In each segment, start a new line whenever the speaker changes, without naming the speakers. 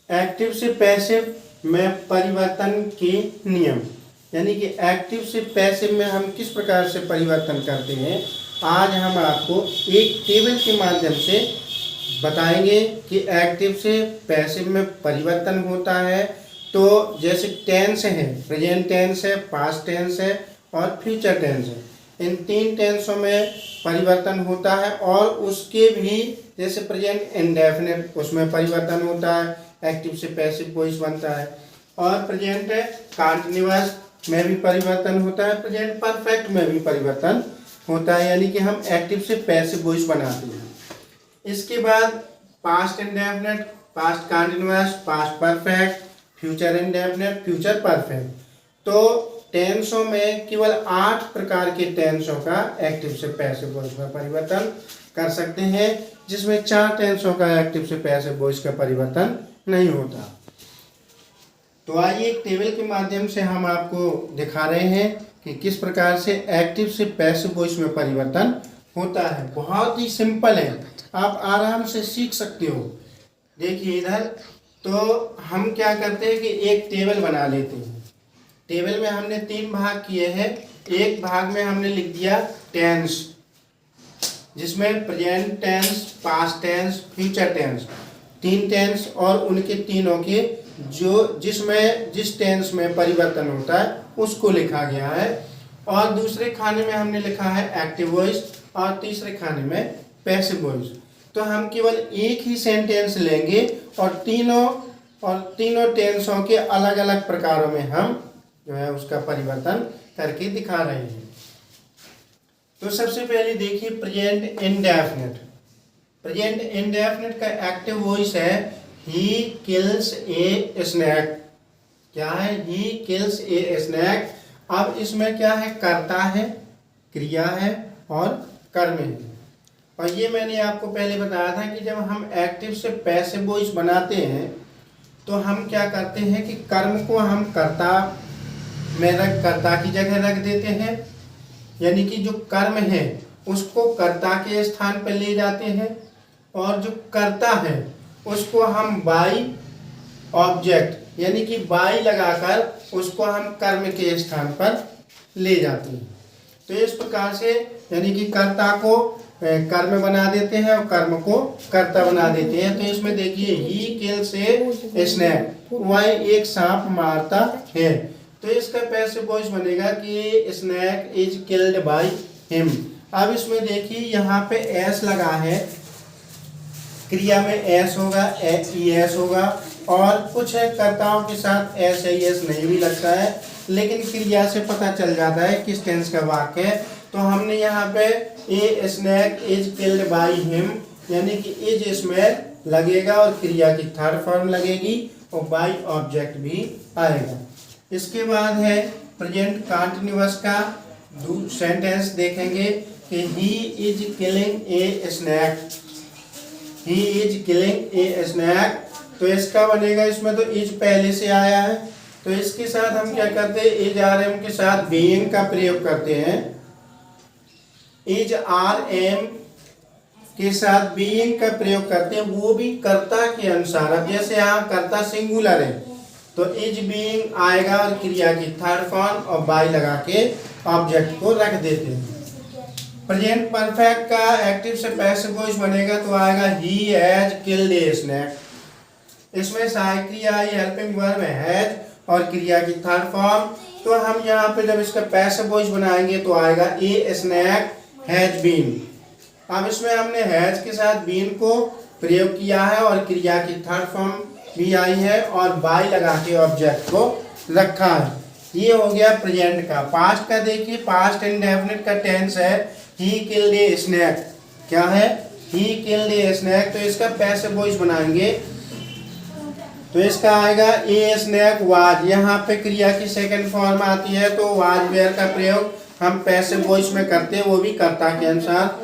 Active से passive में परिवर्तन के नियम, यानी कि एक्टिव से पैसिव में हम किस प्रकार से परिवर्तन करते हैं, आज हम आपको एक टेबल के माध्यम से बताएंगे कि एक्टिव से पैसिव में परिवर्तन होता है। तो जैसे टेंस है, प्रेजेंट टेंस है, पास्ट टेंस है और फ्यूचर टेंस है, इन तीन टेंसों में परिवर्तन होता है। और उसके भी जैसे प्रेजेंट इंडेफिनिट, उसमें परिवर्तन होता है, एक्टिव से पैसिव वॉइस बनता है। और प्रेजेंट कंटीन्यूअस में भी परिवर्तन होता है, प्रेजेंट परफेक्ट में भी परिवर्तन होता है, यानी कि हम एक्टिव से पैसिव वॉइस बनाते हैं। इसके बाद past indefinite, past continuous, past perfect, future indefinite, future perfect. तो टेंसों में केवल 8 प्रकार के टेंसों का एक्टिव से पैसिव वॉइस में परिवर्तन कर सकते हैं, जिसमें 4 टेंसों का एक्टिव से पैसिव वॉइस का परिवर्तन नहीं होता। तो आइए एक टेबल के माध्यम से हम आपको दिखा रहे हैं कि किस प्रकार से एक्टिव से पैसिव वॉइस में परिवर्तन होता है। बहुत ही सिंपल है, आप आराम से सीख सकते हो। देखिए इधर, तो हम क्या करते हैं कि एक टेबल बना लेते हैं। टेबल में हमने 3 भाग किए हैं। एक भाग में हमने लिख दिया टेंस, जिसमें present tense, past tense, future tense, 3 tense और उनके तीनों के जिस टेंस में परिवर्तन होता है उसको लिखा गया है। और दूसरे खाने में हमने लिखा है एक्टिव वॉइस और तीसरे खाने में पैसिव वॉइस। तो हम केवल एक ही सेंटेंस लेंगे और तीनों टेंसों के अलग अलग प्रकारों में हम जो है उसका परिवर्तन करके दिखा रहे हैं। तो सबसे पहले देखिए प्रेजेंट इंडेफिनिट। प्रेजेंट इंडेफिनिट का एक्टिव वॉइस है ही किल्स ए स्नैक। क्या है? He kills A snack. अब इसमें क्या है? कर्ता है, क्रिया है और कर्म है। और ये मैंने आपको पहले बताया था कि जब हम एक्टिव से पैसिव वॉइस बनाते हैं तो हम क्या करते हैं कि कर्म को हम कर्ता की जगह रख देते हैं, यानी कि जो कर्म है उसको कर्ता के स्थान पर ले जाते हैं, और जो कर्ता है उसको हम बाई ऑब्जेक्ट यानी कि बाई लगाकर उसको हम कर्म के स्थान पर ले जाते हैं। तो इस प्रकार से यानी कि कर्ता को कर्म बना देते हैं और कर्म को कर्ता बना देते हैं। तो इसमें देखिए ही किल्स ए स्नैक, वह एक सांप मारता है। तो इसका पैसिव वॉइस बनेगा कि snake is killed by him. अब इसमें देखिए यहाँ पे एस लगा है, क्रिया में एस होगा, एस होगा, और कुछ कर्ताओं के साथ एस नहीं भी लगता है, लेकिन क्रिया से पता चल जाता है किस टेंस का वाक्य है। तो हमने यहाँ पे ए snack is killed by him, यानी कि इज इसमें लगेगा और क्रिया की थर्ड फॉर्म लगेगी और बाय ऑब्जेक्ट भी आएगा। इसके बाद है प्रेजेंट कंटीन्यूअस का सेंटेंस देखेंगे कि he is killing A snack. He is killing A snack, तो इसका बनेगा, इसमें तो इज पहले से आया है, तो इसके साथ हम क्या करते हैं, इज आर एम के साथ बीइंग का प्रयोग करते हैं। इज आर एम के साथ बीइंग का प्रयोग करते हैं, वो भी कर्ता के अनुसार। अब जैसे यहाँ कर्ता सिंगुलर है तो इज बीइंग आएगा और क्रिया की थर्ड फॉर्म और बाय लगा के ऑब्जेक्ट को रख देते हैं। प्रेजेंट परफेक्ट का एक्टिव से पैसिव वॉइस बनेगा तो आएगा he has killed A snack. इसमें सहायक क्रिया आई, हेल्पिंग वर्ब हैज और क्रिया की थर्ड फॉर्म। तो हम यहाँ पे जब इसका पैसिव वॉइस बनाएंगे तो आएगा ए स्नैक हैज बीन। अब इसमें हमने हैज के साथ बीन को प्रयोग किया है और क्रिया की थर्ड फॉर्म भी आई है और बाय लगा के ऑब्जेक्ट को रखा है। ये हो गया प्रेजेंट का। पास्ट का देखिए, पास्ट इंडेफिनिट का टेंस है ही किल्ड ए स्नैक। क्या है? He killed A snack. तो इसका पैसिव वॉइस बनाएंगे तो इसका आएगा ए स्नैक वाज। यहाँ पे क्रिया की सेकंड फॉर्म आती है तो वाज वेयर का प्रयोग हम पैसिव वॉइस में करते हैं, वो भी कर्ता के अनुसार,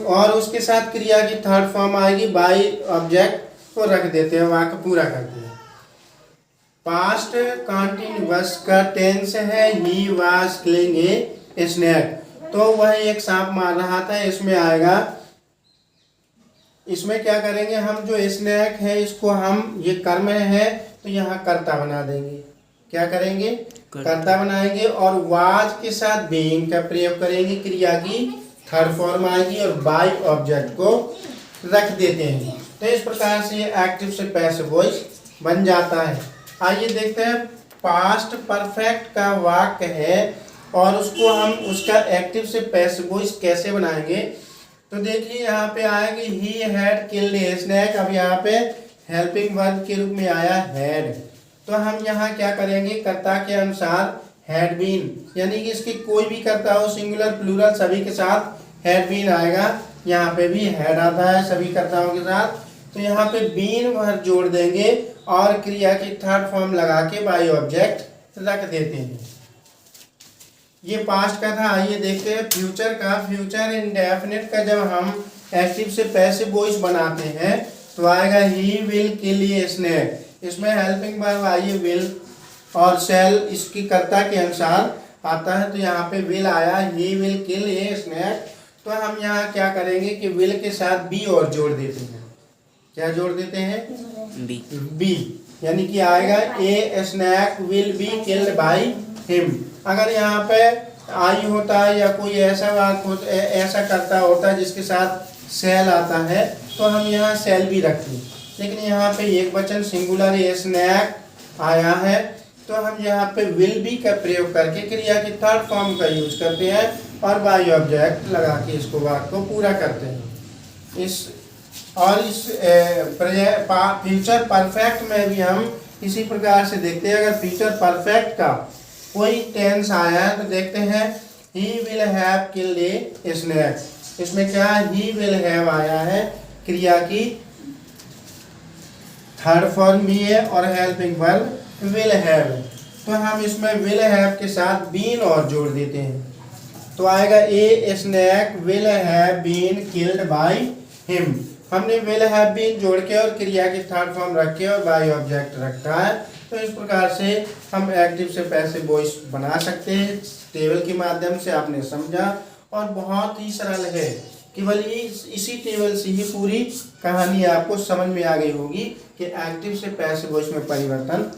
और उसके साथ क्रिया की थर्ड फॉर्म आएगी बाय ऑब्जेक्ट को रख देते हैं, वाक्य पूरा करते हैं। पास्ट कंटीन्यूअस का टेंस है he was killing A snack, तो वह एक सांप मार रहा था, इसमें आएगा इसमें क्या करेंगे, हम जो स्नैक है इसको हम ये कर्म है तो यहाँ कर्ता बना देंगे। क्या करेंगे, कर्ता बनाएंगे और वाज के साथ बीइंग का प्रयोग करेंगे, क्रिया की थर्ड फॉर्म आएगी और बाय ऑब्जेक्ट को रख देते हैं। तो इस प्रकार से ये एक्टिव से पैसिव वॉइस बन जाता है। आइए देखते हैं पास्ट परफेक्ट का वाक्य है और उसको हम उसका एक्टिव से पैसिव वॉइस कैसे बनाएंगे। तो देखिए यहाँ पे आएगी he had killed A snack. अब यहाँ पे हेल्पिंग वर्ब के रूप में आया हैड, तो हम यहाँ क्या करेंगे, कर्ता के अनुसार हैड बीन, यानी कि इसके कोई भी कर्ता हो सिंगुलर प्लूरल सभी के साथ हैड बीन आएगा। यहाँ पे भी हैड आता है सभी कर्ताओं के साथ, तो यहाँ पे बीन भर जोड़ देंगे और क्रिया की थर्ड फॉर्म लगा के बाय ऑब्जेक्ट रख देते हैं। ये पास्ट का था। आइए देखते हैं फ्यूचर का। फ्यूचर इंडेफिनिट का जब हम एक्टिव से पैसिव वॉइस बनाते हैं तो आएगा he will kill A snack. इसमें हेल्पिंग वर्ब आइए विल और शैल इसकी कर्ता के अनुसार आता है, तो यहाँ पे विल आया, he will kill A snack. तो हम यहाँ क्या करेंगे कि विल के साथ बी और जोड़ देते हैं। क्या जोड़ देते हैं, बी, यानी कि आएगा a snake will be killed by him. अगर यहाँ पे आई होता है या कोई ऐसा वाक्य होता, ऐसा करता होता है जिसके साथ सेल आता है तो हम यहाँ सेल भी रखते हैं, लेकिन यहाँ पे एक वचन सिंगुलर स्नैक आया है तो हम यहाँ पे विल बी का प्रयोग करके क्रिया की थर्ड फॉर्म का यूज करते हैं और बाय ऑब्जेक्ट लगा के इसको वाक्य को पूरा करते हैं। इस फ्यूचर परफेक्ट में भी हम इसी प्रकार से देखते हैं। अगर फ्यूचर परफेक्ट का कोई टेंस आया है तो देखते हैं he will have killed A snack. इसमें क्या ही विल हैव आया है, क्रिया की थर्ड फॉर्म भी है और हेल्पिंग वर्ब विल हैव, तो हम इसमें विल हैव के साथ बीन और जोड़ देते हैं, तो आएगा a snake will have been killed by him. हमने विल हैव बीन जोड़ के और क्रिया की थर्ड फॉर्म रख के और बाय ऑब्जेक्ट रखा है। तो इस प्रकार से हम एक्टिव से पैसिव वॉइस बना सकते हैं। टेबल के माध्यम से आपने समझा और बहुत ही सरल है, केवल इसी टेबल से ही पूरी कहानी आपको समझ में आ गई होगी कि एक्टिव से पैसिव वॉइस में परिवर्तन